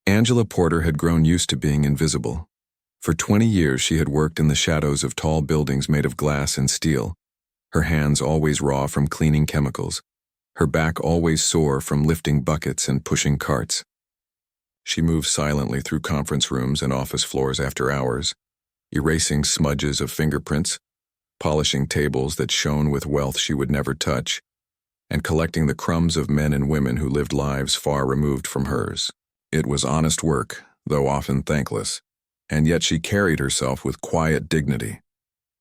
Angela Porter had grown used to being invisible. For 20 years she had worked in the shadows of tall buildings made of glass and steel, her hands always raw from cleaning chemicals, her back always sore from lifting buckets and pushing carts. She moved silently through conference rooms and office floors after hours, erasing smudges of fingerprints, polishing tables that shone with wealth she would never touch, and collecting the crumbs of men and women who lived lives far removed from hers. It was honest work, though often thankless, and yet she carried herself with quiet dignity.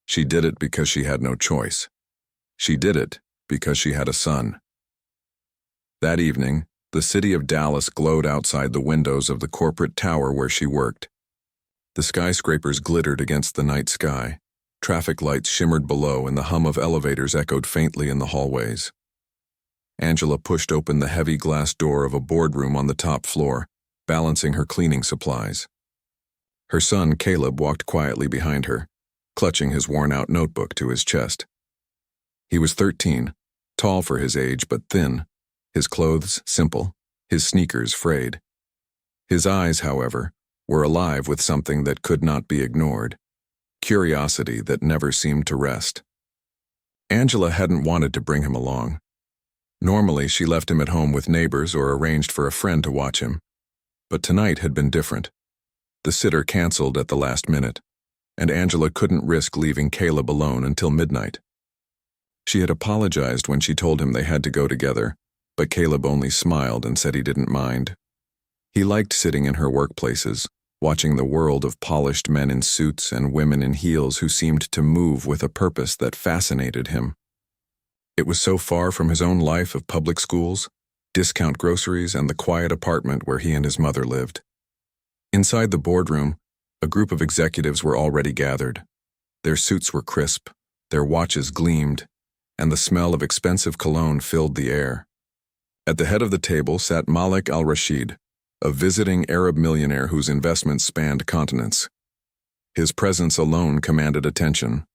She did it because she had no choice. She did it because she had a son. That evening, the city of Dallas glowed outside the windows of the corporate tower where she worked. The skyscrapers glittered against the night sky, traffic lights shimmered below, and the hum of elevators echoed faintly in the hallways. Angela pushed open the heavy glass door of a boardroom on the top floor, balancing her cleaning supplies. Her son, Caleb, walked quietly behind her, clutching his worn-out notebook to his chest. He was 13, tall for his age but thin, his clothes simple, his sneakers frayed. His eyes, however, were alive with something that could not be ignored, curiosity that never seemed to rest. Angela hadn't wanted to bring him along. Normally, she left him at home with neighbors or arranged for a friend to watch him. But tonight had been different. The sitter canceled at the last minute, and Angela couldn't risk leaving Caleb alone until midnight. She had apologized when she told him they had to go together, but Caleb only smiled and said he didn't mind. He liked sitting in her workplaces, watching the world of polished men in suits and women in heels who seemed to move with a purpose that fascinated him. It was so far from his own life of public schools, discount groceries, and the quiet apartment where he and his mother lived. Inside the boardroom, a group of executives were already gathered. Their suits were crisp, their watches gleamed, and the smell of expensive cologne filled the air. At the head of the table sat Malik al-Rashid, a visiting Arab millionaire whose investments spanned continents. His presence alone commanded attention.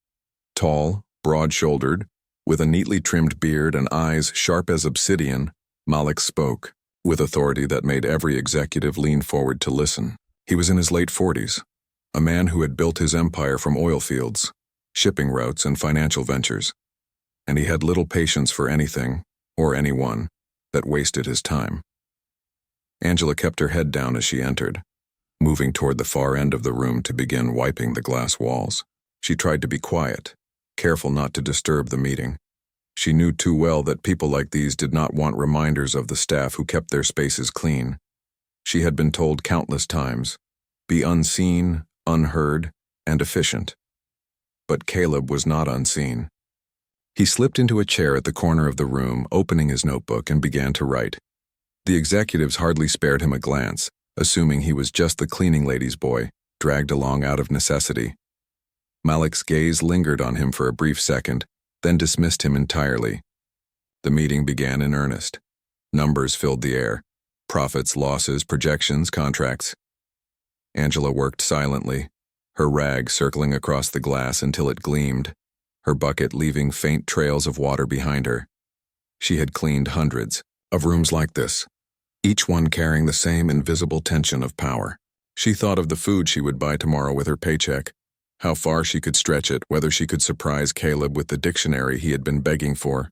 Tall, broad-shouldered, with a neatly trimmed beard and eyes sharp as obsidian, Malik spoke, with authority that made every executive lean forward to listen. He was in his late 40s, a man who had built his empire from oil fields, shipping routes, and financial ventures, and he had little patience for anything, or anyone, that wasted his time. Angela kept her head down as she entered, moving toward the far end of the room to begin wiping the glass walls. She tried to be quiet, careful not to disturb the meeting. She knew too well that people like these did not want reminders of the staff who kept their spaces clean. She had been told countless times, be unseen, unheard, and efficient. But Caleb was not unseen. He slipped into a chair at the corner of the room, opening his notebook, and began to write. The executives hardly spared him a glance, assuming he was just the cleaning lady's boy, dragged along out of necessity. Malik's gaze lingered on him for a brief second, then dismissed him entirely. The meeting began in earnest. Numbers filled the air. Profits, losses, projections, contracts. Angela worked silently, her rag circling across the glass until it gleamed, her bucket leaving faint trails of water behind her. She had cleaned hundreds of rooms like this, each one carrying the same invisible tension of power. She thought of the food she would buy tomorrow with her paycheck, how far she could stretch it, whether she could surprise Caleb with the dictionary he had been begging for.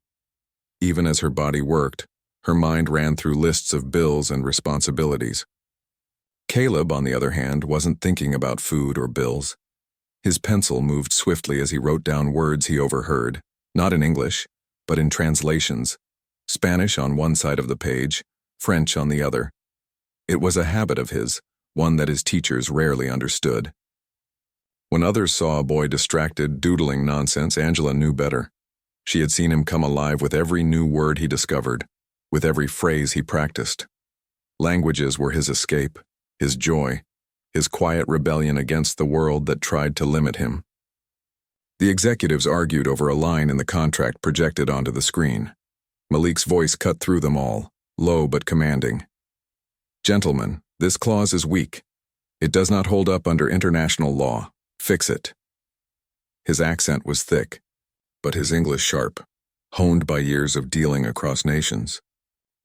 Even as her body worked, her mind ran through lists of bills and responsibilities. Caleb, on the other hand, wasn't thinking about food or bills. His pencil moved swiftly as he wrote down words he overheard, not in English, but in translations, Spanish on one side of the page, French on the other. It was a habit of his, one that his teachers rarely understood. When others saw a boy distracted, doodling nonsense, Angela knew better. She had seen him come alive with every new word he discovered, with every phrase he practiced. Languages were his escape, his joy, his quiet rebellion against the world that tried to limit him. The executives argued over a line in the contract projected onto the screen. Malik's voice cut through them all, low but commanding. "Gentlemen, this clause is weak. It does not hold up under international law. Fix it." His accent was thick, but his English sharp, honed by years of dealing across nations.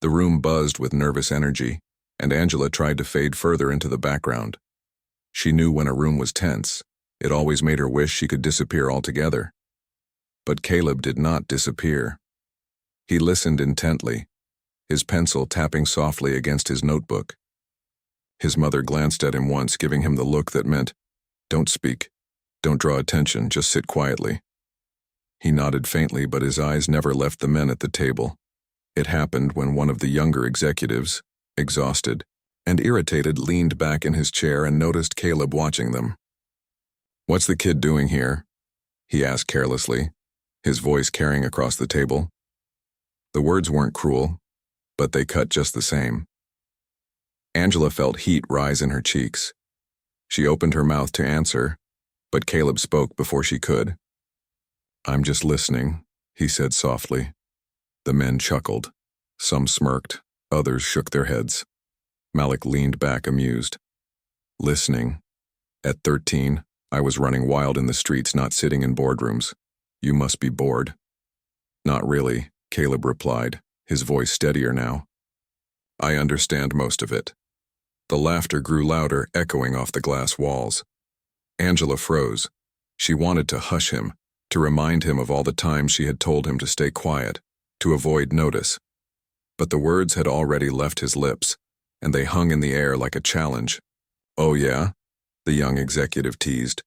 The room buzzed with nervous energy, and Angela tried to fade further into the background. She knew when a room was tense. It always made her wish she could disappear altogether. But Caleb did not disappear. He listened intently, his pencil tapping softly against his notebook. His mother glanced at him once, giving him the look that meant, "Don't speak. Don't draw attention, just sit quietly." He nodded faintly, but his eyes never left the men at the table. It happened when one of the younger executives, exhausted and irritated, leaned back in his chair and noticed Caleb watching them. "What's the kid doing here?" he asked carelessly, his voice carrying across the table. The words weren't cruel, but they cut just the same. Angela felt heat rise in her cheeks. She opened her mouth to answer, but Caleb spoke before she could. "I'm just listening," he said softly. The men chuckled. Some smirked, others shook their heads. Malik leaned back amused. "Listening. At 13, I was running wild in the streets, not sitting in boardrooms. You must be bored." "Not really," Caleb replied, his voice steadier now. "I understand most of it." The laughter grew louder, echoing off the glass walls. Angela froze. She wanted to hush him, to remind him of all the times she had told him to stay quiet, to avoid notice. But the words had already left his lips, and they hung in the air like a challenge. "Oh yeah?" the young executive teased.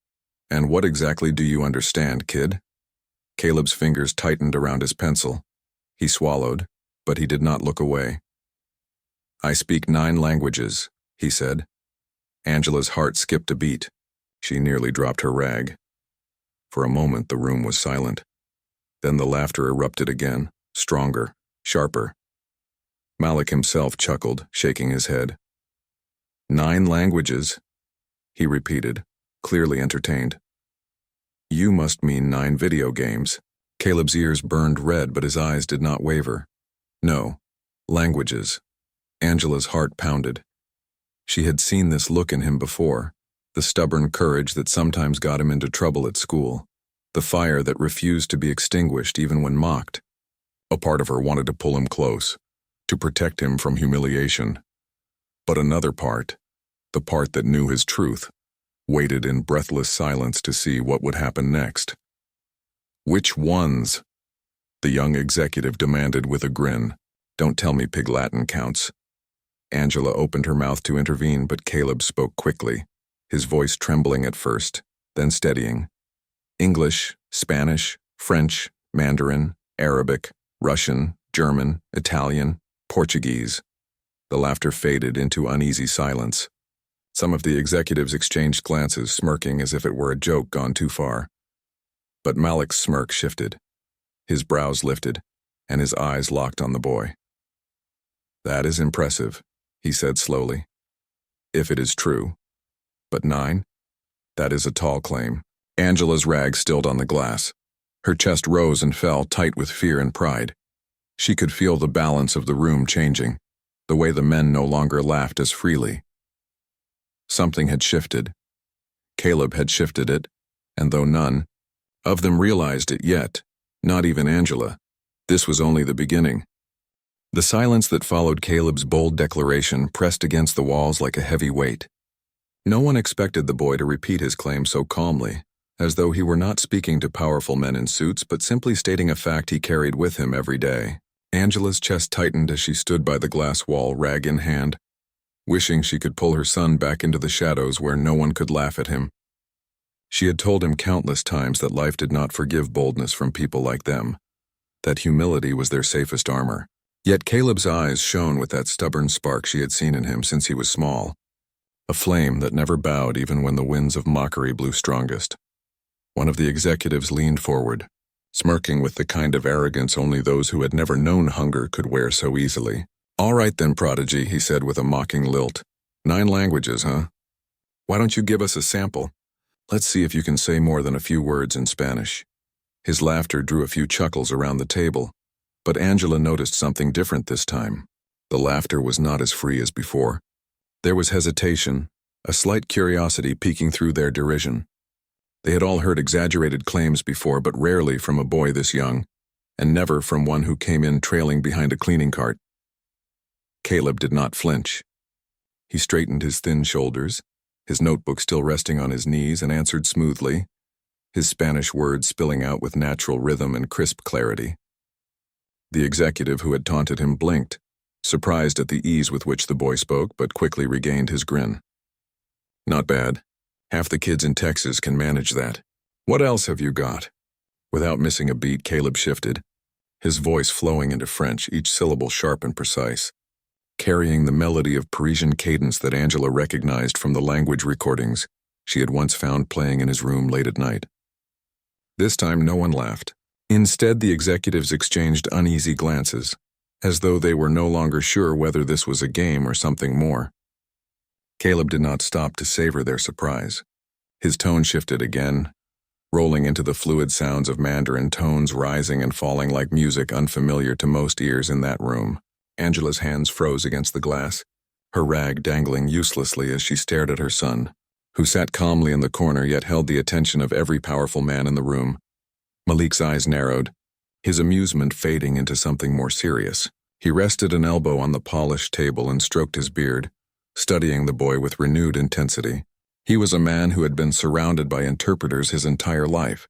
"And what exactly do you understand, kid?" Caleb's fingers tightened around his pencil. He swallowed, but he did not look away. "I speak 9 languages," he said. Angela's heart skipped a beat. She nearly dropped her rag. For a moment the room was silent. Then the laughter erupted again, stronger, sharper. Malik himself chuckled, shaking his head. 9 languages, he repeated, clearly entertained. "You must mean 9 video games." Caleb's ears burned red, but his eyes did not waver. "No, languages." Angela's heart pounded. She had seen this look in him before, the stubborn courage that sometimes got him into trouble at school, the fire that refused to be extinguished even when mocked. A part of her wanted to pull him close, to protect him from humiliation. But another part, the part that knew his truth, waited in breathless silence to see what would happen next. "Which ones?" the young executive demanded with a grin. "Don't tell me Pig Latin counts." Angela opened her mouth to intervene, but Caleb spoke quickly, his voice trembling at first, then steadying. "English, Spanish, French, Mandarin, Arabic, Russian, German, Italian, Portuguese." The laughter faded into uneasy silence. Some of the executives exchanged glances, smirking as if it were a joke gone too far. But Malik's smirk shifted. His brows lifted, and his eyes locked on the boy. "That is impressive," he said slowly. "If it is true. But 9? That is a tall claim." Angela's rag stilled on the glass. Her chest rose and fell, tight with fear and pride. She could feel the balance of the room changing, the way the men no longer laughed as freely. Something had shifted. Caleb had shifted it, and though none of them realized it yet, not even Angela, this was only the beginning. The silence that followed Caleb's bold declaration pressed against the walls like a heavy weight. No one expected the boy to repeat his claim so calmly, as though he were not speaking to powerful men in suits, but simply stating a fact he carried with him every day. Angela's chest tightened as she stood by the glass wall, rag in hand, wishing she could pull her son back into the shadows where no one could laugh at him. She had told him countless times that life did not forgive boldness from people like them, that humility was their safest armor. Yet Caleb's eyes shone with that stubborn spark she had seen in him since he was small, a flame that never bowed even when the winds of mockery blew strongest. One of the executives leaned forward, smirking with the kind of arrogance only those who had never known hunger could wear so easily. "All right then, prodigy," he said with a mocking lilt. 9 languages, huh? Why don't you give us a sample? Let's see if you can say more than a few words in Spanish." His laughter drew a few chuckles around the table, but Angela noticed something different this time. The laughter was not as free as before. There was hesitation, a slight curiosity peeking through their derision. They had all heard exaggerated claims before, but rarely from a boy this young, and never from one who came in trailing behind a cleaning cart. Caleb did not flinch. He straightened his thin shoulders, his notebook still resting on his knees, and answered smoothly, his Spanish words spilling out with natural rhythm and crisp clarity. The executive who had taunted him blinked, surprised at the ease with which the boy spoke, but quickly regained his grin. Not bad. Half the kids in Texas can manage that. What else have you got? Without missing a beat, Caleb shifted, his voice flowing into French, each syllable sharp and precise, carrying the melody of Parisian cadence that Angela recognized from the language recordings she had once found playing in his room late at night. This time no one laughed. Instead, the executives exchanged uneasy glances, as though they were no longer sure whether this was a game or something more. Caleb did not stop to savor their surprise. His tone shifted again, rolling into the fluid sounds of Mandarin, tones rising and falling like music unfamiliar to most ears in that room. Angela's hands froze against the glass, her rag dangling uselessly as she stared at her son, who sat calmly in the corner yet held the attention of every powerful man in the room. Malik's eyes narrowed, his amusement fading into something more serious. He rested an elbow on the polished table and stroked his beard, studying the boy with renewed intensity. He was a man who had been surrounded by interpreters his entire life,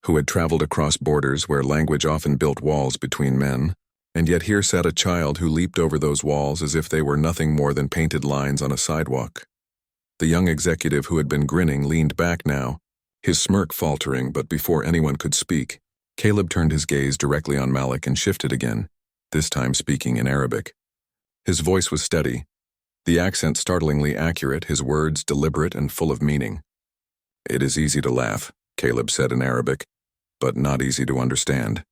who had traveled across borders where language often built walls between men, and yet here sat a child who leaped over those walls as if they were nothing more than painted lines on a sidewalk. The young executive who had been grinning leaned back now, his smirk faltering, but before anyone could speak, Caleb turned his gaze directly on Malik and shifted again, this time speaking in Arabic. His voice was steady, the accent startlingly accurate, his words deliberate and full of meaning. "It is easy to laugh," Caleb said in Arabic, "but not easy to understand."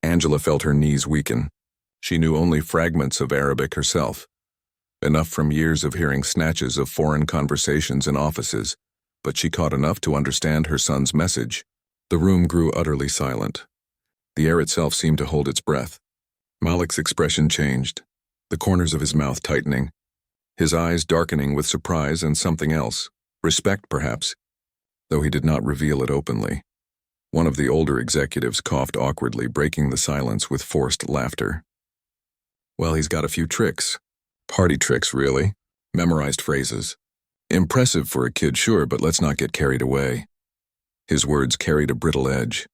Angela felt her knees weaken. She knew only fragments of Arabic herself, enough from years of hearing snatches of foreign conversations in offices, but she caught enough to understand her son's message. The room grew utterly silent. The air itself seemed to hold its breath. Malik's expression changed, the corners of his mouth tightening, his eyes darkening with surprise and something else, respect perhaps, though he did not reveal it openly. One of the older executives coughed awkwardly, breaking the silence with forced laughter. "Well, he's got a few tricks. Party tricks, really. Memorized phrases. Impressive for a kid, sure, but let's not get carried away." His words carried a brittle edge,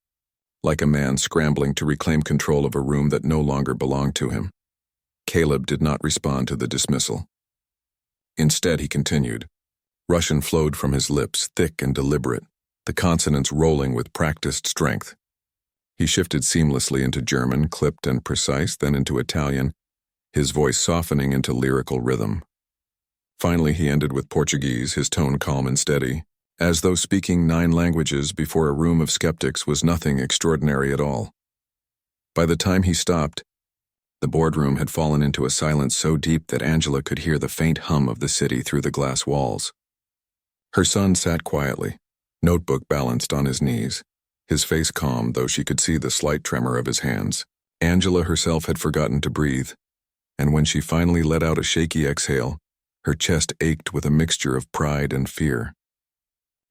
like a man scrambling to reclaim control of a room that no longer belonged to him. Caleb did not respond to the dismissal. Instead, he continued. Russian flowed from his lips, thick and deliberate, the consonants rolling with practiced strength. He shifted seamlessly into German, clipped and precise, then into Italian, his voice softening into lyrical rhythm. Finally, he ended with Portuguese, his tone calm and steady, as though speaking 9 languages before a room of skeptics was nothing extraordinary at all. By the time he stopped, the boardroom had fallen into a silence so deep that Angela could hear the faint hum of the city through the glass walls. Her son sat quietly, notebook balanced on his knees, his face calm, though she could see the slight tremor of his hands. Angela herself had forgotten to breathe, and when she finally let out a shaky exhale, her chest ached with a mixture of pride and fear.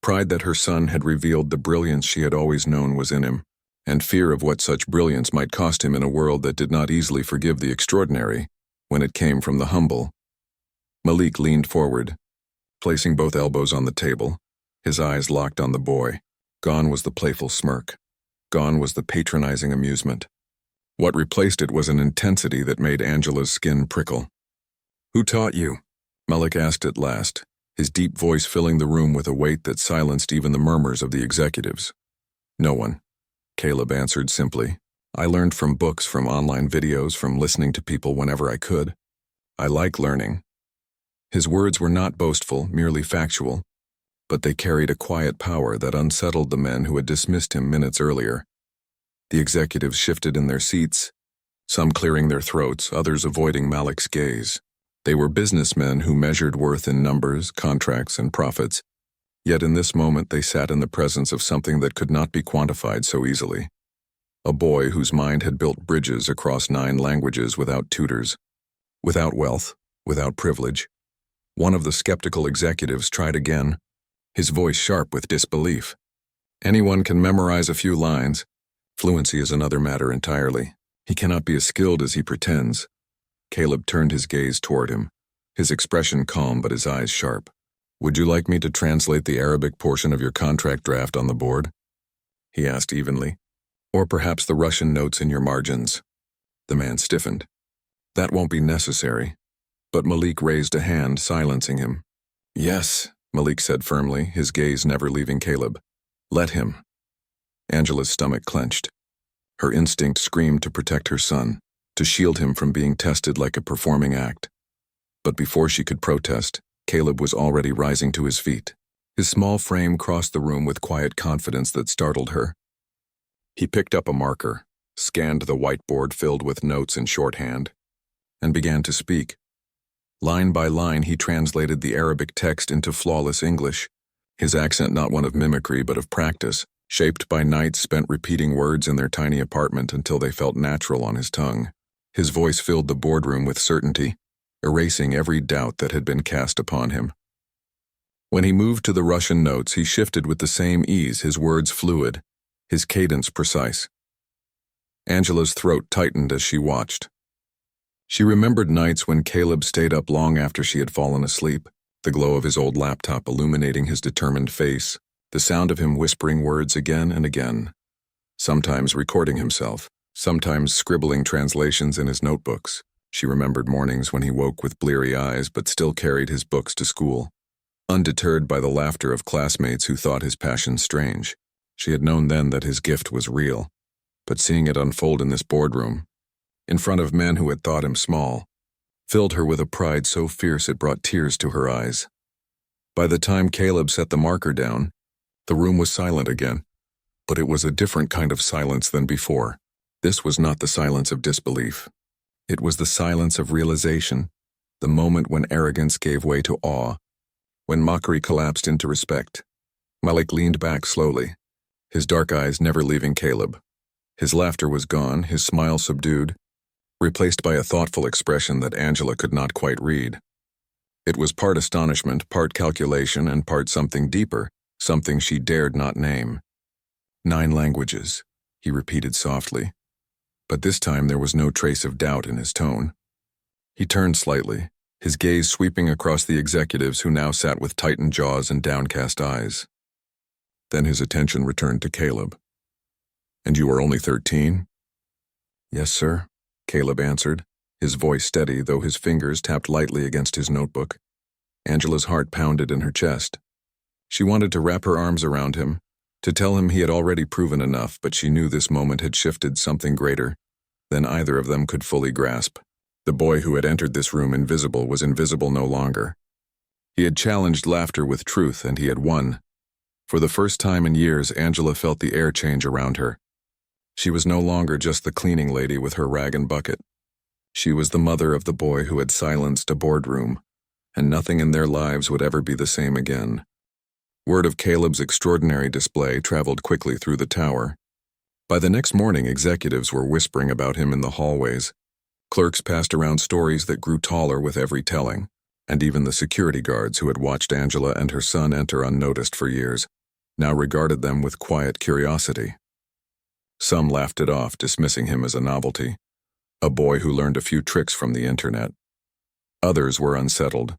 Pride that her son had revealed the brilliance she had always known was in him, and fear of what such brilliance might cost him in a world that did not easily forgive the extraordinary when it came from the humble. Malik leaned forward, placing both elbows on the table, his eyes locked on the boy. Gone was the playful smirk. Gone was the patronizing amusement. What replaced it was an intensity that made Angela's skin prickle. "Who taught you?" Malik asked at last, his deep voice filling the room with a weight that silenced even the murmurs of the executives. "No one," Caleb answered simply. "I learned from books, from online videos, from listening to people whenever I could. I like learning." His words were not boastful, merely factual, but they carried a quiet power that unsettled the men who had dismissed him minutes earlier. The executives shifted in their seats, some clearing their throats, others avoiding Malik's gaze. They were businessmen who measured worth in numbers, contracts, and profits, yet in this moment they sat in the presence of something that could not be quantified so easily. A boy whose mind had built bridges across 9 languages without tutors, without wealth, without privilege. One of the skeptical executives tried again, his voice sharp with disbelief. "Anyone can memorize a few lines. Fluency is another matter entirely. He cannot be as skilled as he pretends." Caleb turned his gaze toward him, his expression calm but his eyes sharp. "Would you like me to translate the Arabic portion of your contract draft on the board?" he asked evenly. "Or perhaps the Russian notes in your margins?" The man stiffened. "That won't be necessary." But Malik raised a hand, silencing him. "Yes," Malik said firmly, his gaze never leaving Caleb. "Let him." Angela's stomach clenched. Her instinct screamed to protect her son, to shield him from being tested like a performing act. But before she could protest, Caleb was already rising to his feet. His small frame crossed the room with quiet confidence that startled her. He picked up a marker, scanned the whiteboard filled with notes in shorthand, and began to speak. Line by line, he translated the Arabic text into flawless English, his accent not one of mimicry but of practice, shaped by nights spent repeating words in their tiny apartment until they felt natural on his tongue. His voice filled the boardroom with certainty, erasing every doubt that had been cast upon him. When he moved to the Russian notes, he shifted with the same ease, his words fluid, his cadence precise. Angela's throat tightened as she watched. She remembered nights when Caleb stayed up long after she had fallen asleep, the glow of his old laptop illuminating his determined face, the sound of him whispering words again and again, sometimes recording himself, sometimes scribbling translations in his notebooks. She remembered mornings when he woke with bleary eyes but still carried his books to school, undeterred by the laughter of classmates who thought his passion strange. She had known then that his gift was real, but seeing it unfold in this boardroom, in front of men who had thought him small, filled her with a pride so fierce it brought tears to her eyes. By the time Caleb set the marker down, the room was silent again, but it was a different kind of silence than before. This was not the silence of disbelief. It was the silence of realization, the moment when arrogance gave way to awe, when mockery collapsed into respect. Malik leaned back slowly, his dark eyes never leaving Caleb. His laughter was gone, his smile subdued, replaced by a thoughtful expression that Angela could not quite read. It was part astonishment, part calculation, and part something deeper, something she dared not name. 9 languages, he repeated softly, but this time there was no trace of doubt in his tone. He turned slightly, his gaze sweeping across the executives who now sat with tightened jaws and downcast eyes. Then his attention returned to Caleb. "And you are only 13? "Yes, sir," Caleb answered, his voice steady though his fingers tapped lightly against his notebook. Angela's heart pounded in her chest. She wanted to wrap her arms around him, to tell him he had already proven enough, but she knew this moment had shifted something greater than either of them could fully grasp. The boy who had entered this room invisible was invisible no longer. He had challenged laughter with truth, and he had won. For the first time in years, Angela felt the air change around her. She was no longer just the cleaning lady with her rag and bucket. She was the mother of the boy who had silenced a boardroom, and nothing in their lives would ever be the same again. Word of Caleb's extraordinary display traveled quickly through the tower. By the next morning, executives were whispering about him in the hallways. Clerks passed around stories that grew taller with every telling, and even the security guards who had watched Angela and her son enter unnoticed for years now regarded them with quiet curiosity. Some laughed it off, dismissing him as a novelty, a boy who learned a few tricks from the internet. Others were unsettled,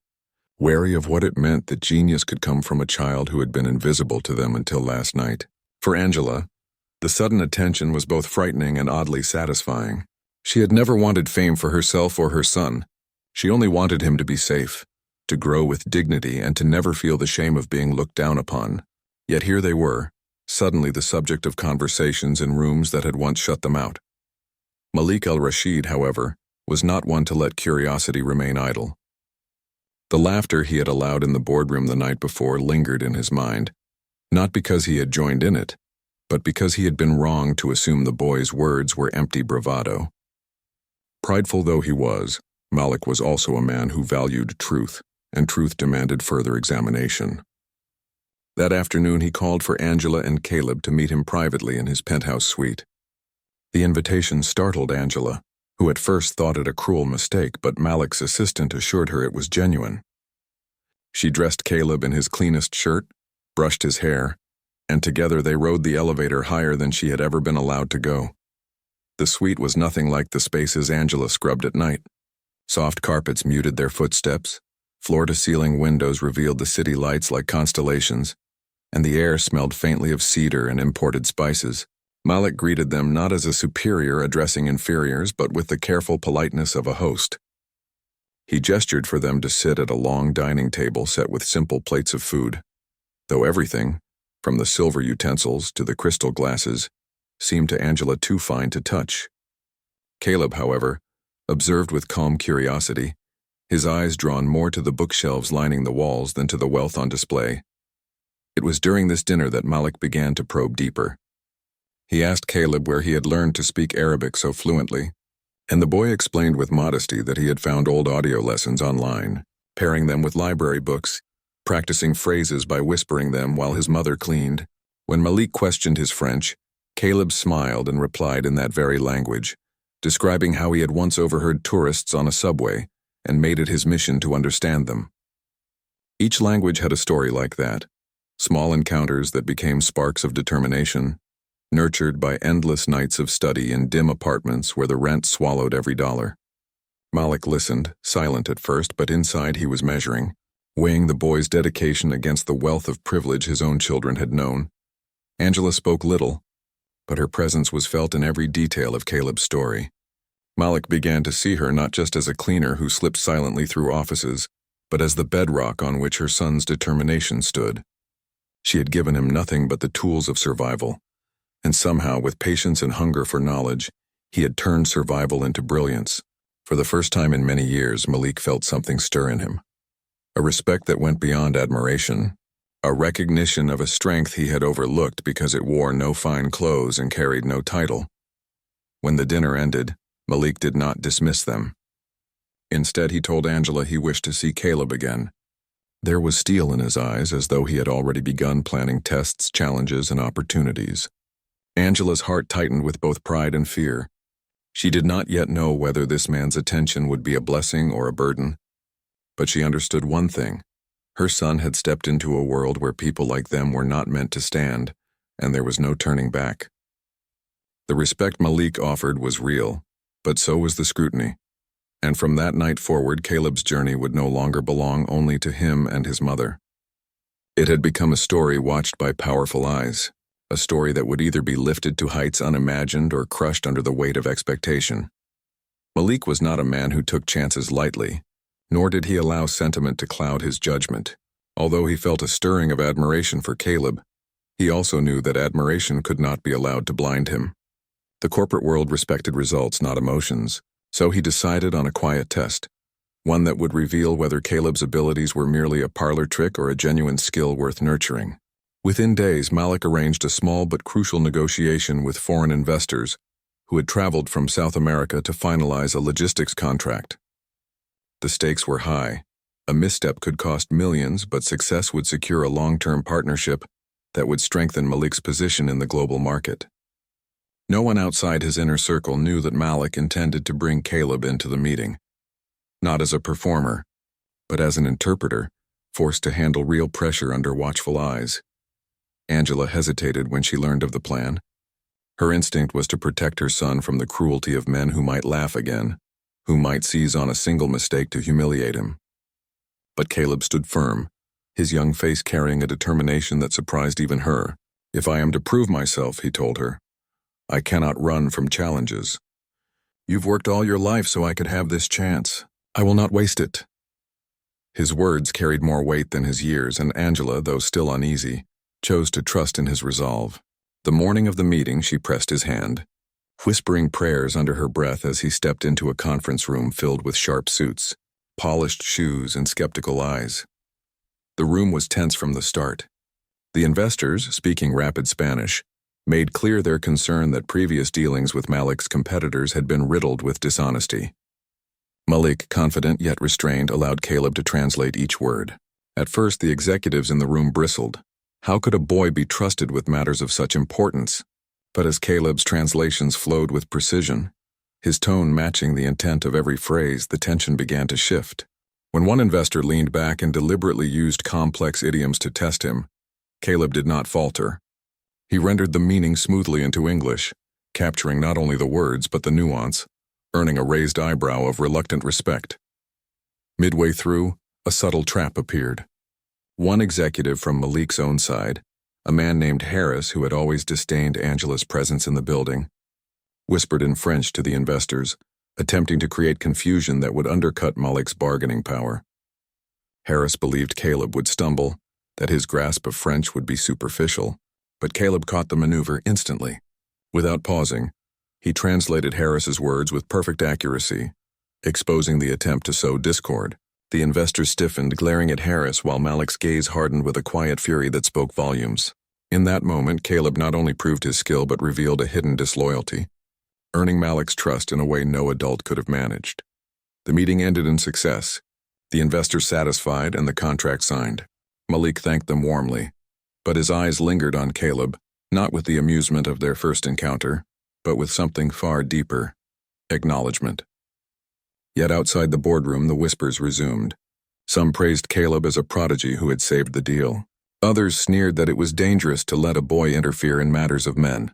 wary of what it meant that genius could come from a child who had been invisible to them until last night. For Angela, the sudden attention was both frightening and oddly satisfying. She had never wanted fame for herself or her son. She only wanted him to be safe, to grow with dignity, and to never feel the shame of being looked down upon. Yet here they were, suddenly the subject of conversations in rooms that had once shut them out. Malik al-Rashid, however, was not one to let curiosity remain idle. The laughter he had allowed in the boardroom the night before lingered in his mind, not because he had joined in it, but because he had been wrong to assume the boy's words were empty bravado. Prideful though he was, Malik was also a man who valued truth, and truth demanded further examination. That afternoon he called for Angela and Caleb to meet him privately in his penthouse suite. The invitation startled Angela, who at first thought it a cruel mistake, but Malik's assistant assured her it was genuine. She dressed Caleb in his cleanest shirt, brushed his hair, and together they rode the elevator higher than she had ever been allowed to go. The suite was nothing like the spaces Angela scrubbed at night. Soft carpets muted their footsteps, Floor-to-ceiling windows revealed the city lights like constellations, and the air smelled faintly of cedar and imported spices. Malik greeted them not as a superior addressing inferiors, but with the careful politeness of a host. He gestured for them to sit at a long dining table set with simple plates of food, though everything, from the silver utensils to the crystal glasses, seemed to Angela too fine to touch. Caleb, however, observed with calm curiosity, his eyes drawn more to the bookshelves lining the walls than to the wealth on display. It was during this dinner that Malik began to probe deeper. He asked Caleb where he had learned to speak Arabic so fluently, and the boy explained with modesty that he had found old audio lessons online, pairing them with library books, practicing phrases by whispering them while his mother cleaned. When Malik questioned his French, Caleb smiled and replied in that very language, describing how he had once overheard tourists on a subway and made it his mission to understand them. Each language had a story like that, small encounters that became sparks of determination, nurtured by endless nights of study in dim apartments where the rent swallowed every dollar. Malik listened, silent at first, but inside he was measuring, weighing the boy's dedication against the wealth of privilege his own children had known. Angela spoke little, but her presence was felt in every detail of Caleb's story. Malik began to see her not just as a cleaner who slipped silently through offices, but as the bedrock on which her son's determination stood. She had given him nothing but the tools of survival, and somehow, with patience and hunger for knowledge, he had turned survival into brilliance. For the first time in many years, Malik felt something stir in him. A respect that went beyond admiration, a recognition of a strength he had overlooked because it wore no fine clothes and carried no title. When the dinner ended, Malik did not dismiss them. Instead, he told Angela he wished to see Caleb again. There was steel in his eyes, as though he had already begun planning tests, challenges, and opportunities. Angela's heart tightened with both pride and fear. She did not yet know whether this man's attention would be a blessing or a burden, but she understood one thing. Her son had stepped into a world where people like them were not meant to stand, and there was no turning back. The respect Malik offered was real, but so was the scrutiny. And from that night forward, Caleb's journey would no longer belong only to him and his mother. It had become a story watched by powerful eyes, a story that would either be lifted to heights unimagined or crushed under the weight of expectation. Malik was not a man who took chances lightly, nor did he allow sentiment to cloud his judgment. Although he felt a stirring of admiration for Caleb, he also knew that admiration could not be allowed to blind him. The corporate world respected results, not emotions, so he decided on a quiet test, one that would reveal whether Caleb's abilities were merely a parlor trick or a genuine skill worth nurturing. Within days, Malik arranged a small but crucial negotiation with foreign investors who had traveled from South America to finalize a logistics contract. The stakes were high. A misstep could cost millions, but success would secure a long-term partnership that would strengthen Malik's position in the global market. No one outside his inner circle knew that Malik intended to bring Caleb into the meeting, not as a performer, but as an interpreter, forced to handle real pressure under watchful eyes. Angela hesitated when she learned of the plan. Her instinct was to protect her son from the cruelty of men who might laugh again, who might seize on a single mistake to humiliate him. But Caleb stood firm, his young face carrying a determination that surprised even her. "If I am to prove myself," he told her, "I cannot run from challenges. You've worked all your life so I could have this chance. I will not waste it." His words carried more weight than his years, and Angela, though still uneasy, chose to trust in his resolve. The morning of the meeting, she pressed his hand, whispering prayers under her breath as he stepped into a conference room filled with sharp suits, polished shoes, and skeptical eyes. The room was tense from the start. The investors, speaking rapid Spanish, made clear their concern that previous dealings with Malik's competitors had been riddled with dishonesty. Malik, confident yet restrained, allowed Caleb to translate each word. At first, the executives in the room bristled. How could a boy be trusted with matters of such importance? But as Caleb's translations flowed with precision, his tone matching the intent of every phrase, the tension began to shift. When one investor leaned back and deliberately used complex idioms to test him, Caleb did not falter. He rendered the meaning smoothly into English, capturing not only the words but the nuance, earning a raised eyebrow of reluctant respect. Midway through, a subtle trap appeared. One executive from Malik's own side, a man named Harris who had always disdained Angela's presence in the building, whispered in French to the investors, attempting to create confusion that would undercut Malik's bargaining power. Harris believed Caleb would stumble, that his grasp of French would be superficial, but Caleb caught the maneuver instantly. Without pausing, he translated Harris's words with perfect accuracy, exposing the attempt to sow discord. The investors stiffened, glaring at Harris while Malik's gaze hardened with a quiet fury that spoke volumes. In that moment, Caleb not only proved his skill but revealed a hidden disloyalty, earning Malik's trust in a way no adult could have managed. The meeting ended in success, the investors satisfied and the contract signed. Malik thanked them warmly, but his eyes lingered on Caleb, not with the amusement of their first encounter, but with something far deeper: acknowledgement. Yet outside the boardroom, the whispers resumed. Some praised Caleb as a prodigy who had saved the deal. Others sneered that it was dangerous to let a boy interfere in matters of men.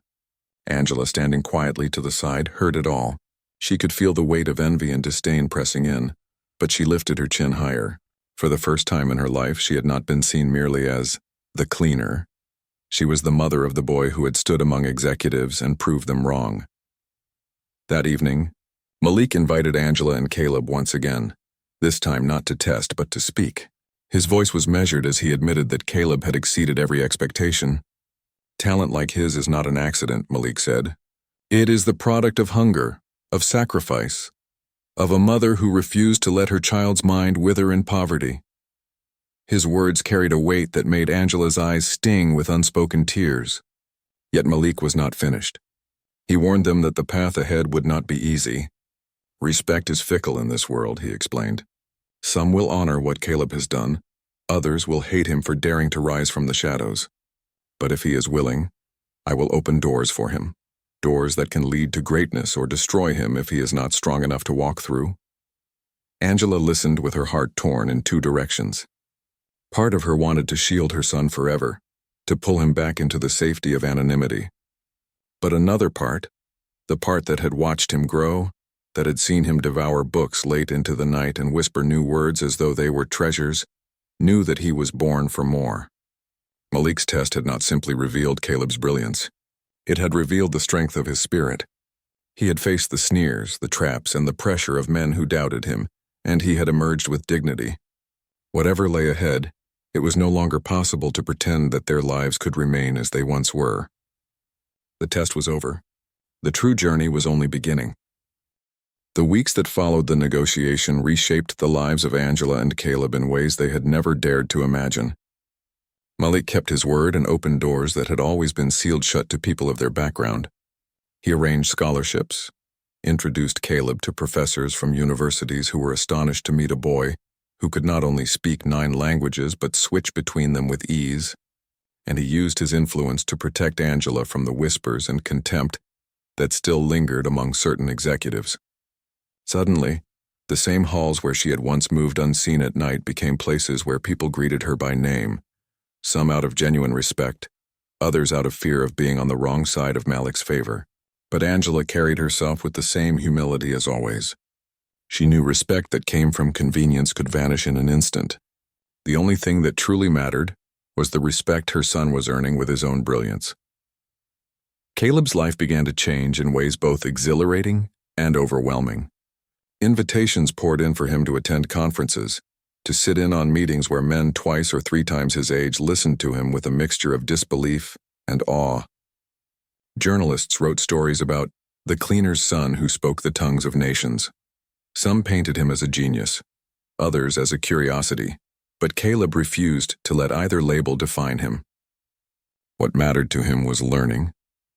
Angela, standing quietly to the side, heard it all. She could feel the weight of envy and disdain pressing in, but she lifted her chin higher. For the first time in her life, she had not been seen merely as the cleaner. She was the mother of the boy who had stood among executives and proved them wrong. That evening, Malik invited Angela and Caleb once again, this time not to test but to speak. His voice was measured as he admitted that Caleb had exceeded every expectation. Talent like his is not an accident, Malik said. It is the product of hunger, of sacrifice, of a mother who refused to let her child's mind wither in poverty. His words carried a weight that made Angela's eyes sting with unspoken tears. Yet Malik was not finished. He warned them that the path ahead would not be easy. Respect is fickle in this world, he explained. Some will honor what Caleb has done, others will hate him for daring to rise from the shadows. But if he is willing, I will open doors for him. Doors that can lead to greatness or destroy him if he is not strong enough to walk through. Angela listened with her heart torn in two directions. Part of her wanted to shield her son forever, to pull him back into the safety of anonymity. But another part, the part that had watched him grow, that had seen him devour books late into the night and whisper new words as though they were treasures, knew that he was born for more. Malik's test had not simply revealed Caleb's brilliance. It had revealed the strength of his spirit. He had faced the sneers, the traps, and the pressure of men who doubted him, and he had emerged with dignity. Whatever lay ahead, it was no longer possible to pretend that their lives could remain as they once were. The test was over. The true journey was only beginning. The weeks that followed the negotiation reshaped the lives of Angela and Caleb in ways they had never dared to imagine. Malik kept his word and opened doors that had always been sealed shut to people of their background. He arranged scholarships, introduced Caleb to professors from universities who were astonished to meet a boy who could not only speak 9 languages but switch between them with ease, and he used his influence to protect Angela from the whispers and contempt that still lingered among certain executives. Suddenly, the same halls where she had once moved unseen at night became places where people greeted her by name, some out of genuine respect, others out of fear of being on the wrong side of Malik's favor. But Angela carried herself with the same humility as always. She knew respect that came from convenience could vanish in an instant. The only thing that truly mattered was the respect her son was earning with his own brilliance. Caleb's life began to change in ways both exhilarating and overwhelming. Invitations poured in for him to attend conferences, to sit in on meetings where men 2 or 3 times his age listened to him with a mixture of disbelief and awe. Journalists wrote stories about the cleaner's son who spoke the tongues of nations. Some painted him as a genius, others as a curiosity, but Caleb refused to let either label define him. What mattered to him was learning,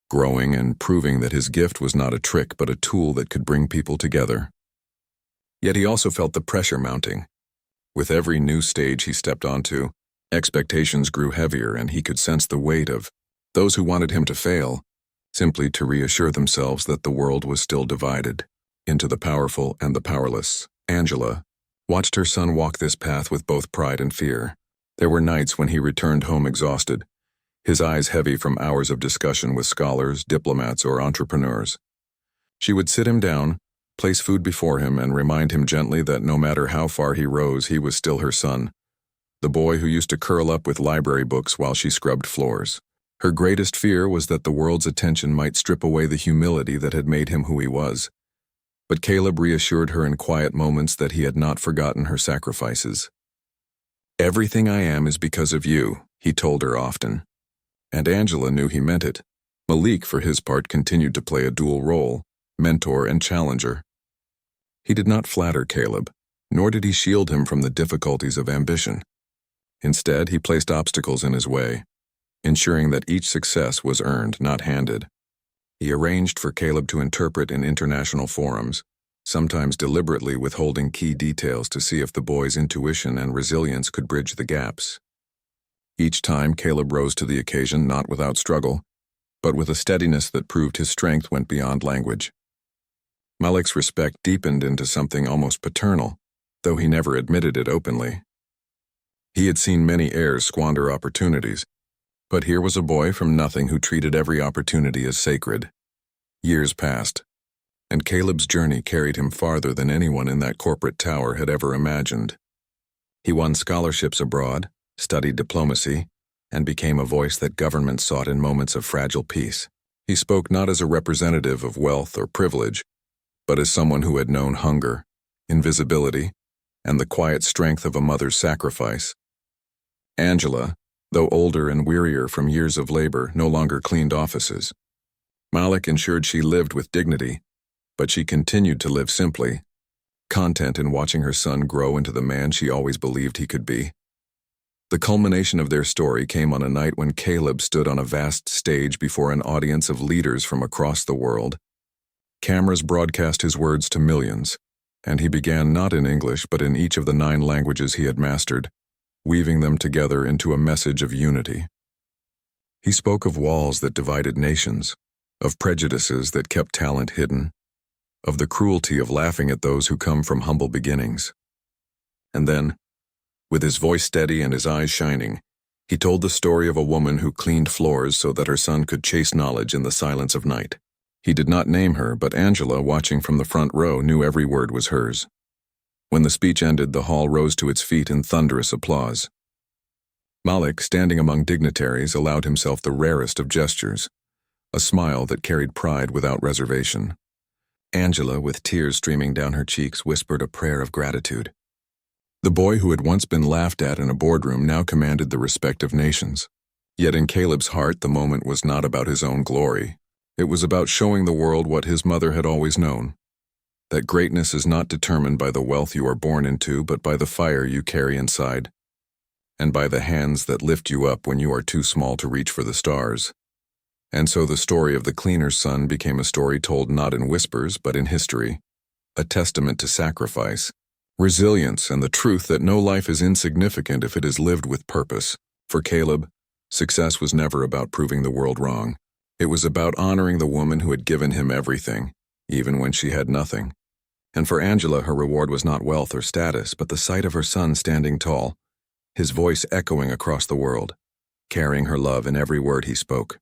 growing, and proving that his gift was not a trick but a tool that could bring people together. Yet he also felt the pressure mounting. With every new stage he stepped onto, expectations grew heavier and he could sense the weight of those who wanted him to fail, simply to reassure themselves that the world was still divided into the powerful and the powerless. Angela watched her son walk this path with both pride and fear. There were nights when he returned home exhausted, his eyes heavy from hours of discussion with scholars, diplomats, or entrepreneurs. She would sit him down, place food before him, and remind him gently that no matter how far he rose, he was still her son, the boy who used to curl up with library books while she scrubbed floors. Her greatest fear was that the world's attention might strip away the humility that had made him who he was. But Caleb reassured her in quiet moments that he had not forgotten her sacrifices. "Everything I am is because of you," he told her often. And Angela knew he meant it. Malik, for his part, continued to play a dual role, mentor and challenger. He did not flatter Caleb, nor did he shield him from the difficulties of ambition. Instead, he placed obstacles in his way, ensuring that each success was earned, not handed. He arranged for Caleb to interpret in international forums, sometimes deliberately withholding key details to see if the boy's intuition and resilience could bridge the gaps. Each time, Caleb rose to the occasion not without struggle, but with a steadiness that proved his strength went beyond language. Malik's respect deepened into something almost paternal, though he never admitted it openly. He had seen many heirs squander opportunities, but here was a boy from nothing who treated every opportunity as sacred. Years passed, and Caleb's journey carried him farther than anyone in that corporate tower had ever imagined. He won scholarships abroad, studied diplomacy, and became a voice that governments sought in moments of fragile peace. He spoke not as a representative of wealth or privilege, but as someone who had known hunger, invisibility, and the quiet strength of a mother's sacrifice. Angela, though older and wearier from years of labor, no longer cleaned offices. Malik ensured she lived with dignity, but she continued to live simply, content in watching her son grow into the man she always believed he could be. The culmination of their story came on a night when Caleb stood on a vast stage before an audience of leaders from across the world. Cameras broadcast his words to millions, and he began not in English but in each of the 9 languages he had mastered, weaving them together into a message of unity. He spoke of walls that divided nations, of prejudices that kept talent hidden, of the cruelty of laughing at those who come from humble beginnings. And then, with his voice steady and his eyes shining, he told the story of a woman who cleaned floors so that her son could chase knowledge in the silence of night. He did not name her, but Angela, watching from the front row, knew every word was hers. When the speech ended, the hall rose to its feet in thunderous applause. Malik, standing among dignitaries, allowed himself the rarest of gestures, a smile that carried pride without reservation. Angela, with tears streaming down her cheeks, whispered a prayer of gratitude. The boy who had once been laughed at in a boardroom now commanded the respect of nations. Yet in Caleb's heart, the moment was not about his own glory. It was about showing the world what his mother had always known, that greatness is not determined by the wealth you are born into, but by the fire you carry inside, and by the hands that lift you up when you are too small to reach for the stars. And so the story of the cleaner's son became a story told not in whispers, but in history, a testament to sacrifice, resilience, and the truth that no life is insignificant if it is lived with purpose. For Caleb, success was never about proving the world wrong. It was about honoring the woman who had given him everything, even when she had nothing. And for Angela, her reward was not wealth or status, but the sight of her son standing tall, his voice echoing across the world, carrying her love in every word he spoke.